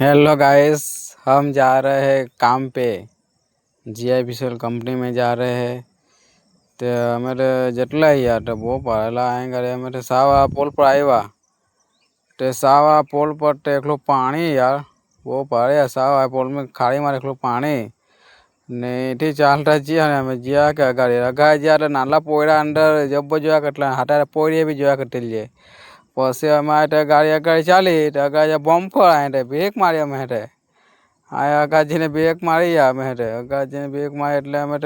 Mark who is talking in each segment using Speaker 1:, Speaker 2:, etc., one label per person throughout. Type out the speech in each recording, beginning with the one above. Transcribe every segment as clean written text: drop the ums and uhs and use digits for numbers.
Speaker 1: Hello guys, हम जा रहे हैं काम पे। GIBCL कंपनी में जा रहे हैं। तो मेरे जेटला यार तो वो पढ़ेला आएंगे मेरे सावा पोल पर आएगा। तो सावा पोल पर तो एक पानी यार वो पड़े सावा पोल में खाड़ी मारे एक पानी नहीं थी चालता जिया ने हमें जिया के गाड़ी रखा जिया नाला पोड़ा अंदर जब जो कटला हटा पोड़िए भी जो कटिल जाए પછી અમે ગાડી આગળ ચાલી તો આગળ બમ્ફર આए બ્રેક મારી અમે હેઠે અગાજીને બ્રેક મારી અમે હેઠે અગાજીને બ્રેક મારી એટલે અમે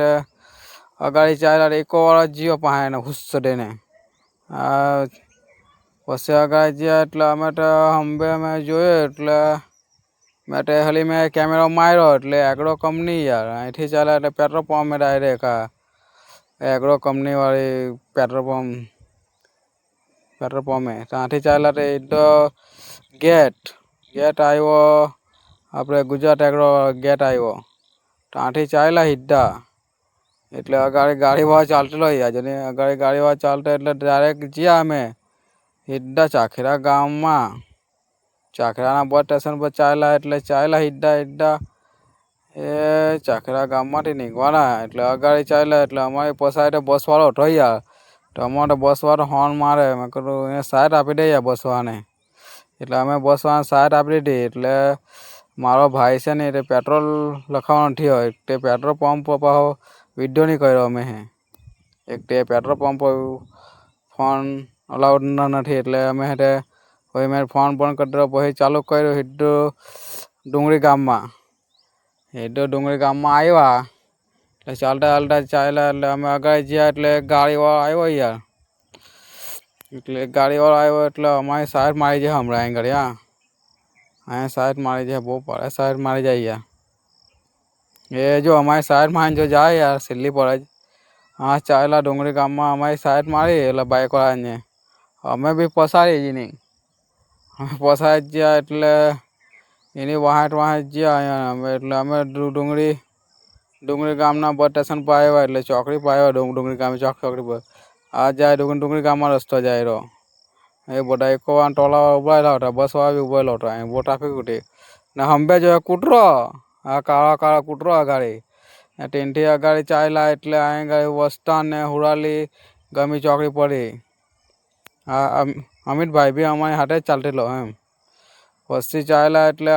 Speaker 1: અગાડી ચાલ્યા એકો વાળો જીઓ પાસે હુસ્સ દઈને પછી અગાડી જ્યાં એટલે અમે હંભે અમે જોયું એટલે મેં ખાલી મેં કેમેરો માર્યો એટલે એગ્રો કંપની યાર અહીંથી ચાલે એટલે પેટ્રોલ પંપ ડાયરેક્ટ એગ્રો કંપનીવાળી પેટ્રોલ પંપે ત્યાંથી ચાલ્યા તો ગેટ આવ્યો આપણે ગુજરાત એગ્રો ગેટ આવ્યો ત્યાંથી ચાલ્યા સીધા એટલે અગાડી ગાડીવાળા ચાલતો યાર જેને અગાડી ગાડીવાળા ચાલતો એટલે ડાયરેક્ટ જ્યાં અમે સીધા ચાખેરા ગામમાં ચાખરાના બસ સ્ટેશન પર ચાલ્યા એટલે ચાલ્યા સીધા એ ચાખરા ગામમાંથી નીકળવાના એટલે અગાડી ચાલ્યા એટલે અમારી પસાય બસવાળો હતો યાર તો અમારે બસવાળો હોર્ન મારે મેં કીધું એ સાઈડ આપી દે યાર બસવાળાને એટલે અમે બસવાળાને સાઈડ આપી દીધી એટલે મારો ભાઈ છે ને તે પેટ્રોલ લખાવવાનો થયો તે પેટ્રોલ પંપ પર પાછો વિડીયો નહીં કર્યો અમે એક તે પેટ્રોલ પંપ પર ફોન અલાઉડ નથી એટલે અમે પછી મેં ફોન બંધ કરી દીધો પછી ચાલુ કર્યું સીધું ડુંગળી ગામમાં આવ્યા એટલે ચાલતા ચાલ્યા એટલે અમે આગળ ગયા એટલે ગાડીવાળો આવ્યો યાર એટલે ગાડીવાળો આવ્યો એટલે અમારી સાઈડ મારી જાય હમણાં અહીં ગાડી અહીંયા સાઈડ મારી જાય બહુ પડે સાઈડ મારી જાય યાર એ જો અમારી સાઈડ મારીને જો જાય યાર સિલ્લી પડે જ ચાલ્યા ડુંગળી ગામમાં અમારી સાઈડ મારી એટલે બાઇકવાળાને અમે બી પસાડી જ નહીં અમે પસાડી જ ગયા એટલે એની વાંહટ ગયા અમે એટલે અમે ડુંગળી ગામના બસ સ્ટેશન પર આવ્યા એટલે ચોકડી પર આવ્યા ડુંગળી ગામ ચોકડી પર જાય ડુંગળી ગામમાં રસ્તો જાય રહ્યો એ બધા એકો વાર ટોલા ઉભેલા હતા બસવાળા બી ઉભેલો હતો અહીં બહુ ટ્રાફિક હતી ને હંભે જો કૂતરો કાળા કૂતરો અગાડી તેનથી અગાડી ચાલ્યા એટલે અહીં ગાડી વસ્તાન ને હુરાલી ગમી ચોકડી પડી અમિતભાઈ બી અમારી હાથે જ ચાલતેલો એમ પછી ચાલ્યા એટલે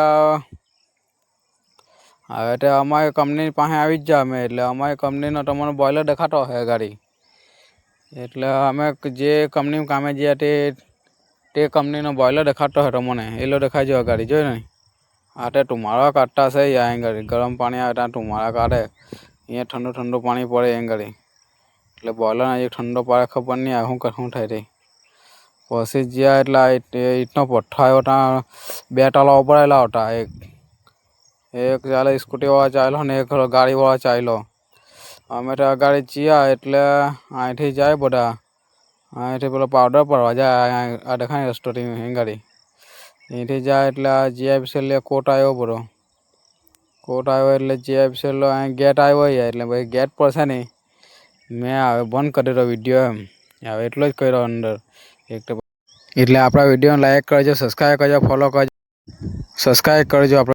Speaker 1: હવે તો અમારી કંપની પાસે આવી જ જાય અમે એટલે અમારી કંપનીનો તમને બોઇલર દેખાતો હશે ગાડી એટલે અમે જે કંપનીમાં કામે ગયા તે કંપનીનો બોઇલર દેખાતો હતો મને એલો દેખાઈ જાય ગાડી જોઈ ને હાથે ટુમારા કાઢતા છે અહીં ગાડી ગરમ પાણી આવે ત્યાં ટુમારા કાઢે અહીંયા ઠંડુ પાણી પડે અહીં ગાડી એટલે બોઇલર એક ઠંડો પાડે ખબર નહીં આવે શું થાય તે પછી જ્યાં એટલે ઈંટનો પથ્થર આવ્યો ત્યાં બે ટાલા ઉભરાયેલા હતા એક ચાલે સ્કૂટીવાળા ચાલ્યો ને એક ગાડીવાળા ચાલ્યો અમે તો ગાડી જ્યાં એટલે અહીંથી જાય બધા અહીંથી પેલો પાવડર પડવા જાય આ દેખાય રસ્તોથી અહીં ગાડી અહીંથી જાય એટલે આ GIBCL કોટ આવ્યો બધો કોટ આવ્યો એટલે GIBCL અહીં ગેટ આવ્યો યાર એટલે ભાઈ ગેટ પર છે ને મેં હવે બંધ કરી દીધો વિડીયો એમ હવે એટલો જ કર્યો અંદર એટલે આપણા વિડીયોને લાઈક કરજો સબસ્ક્રાઈબ કરજો ફોલો કરજો સબસ્ક્રાઈબ કરજો આપણે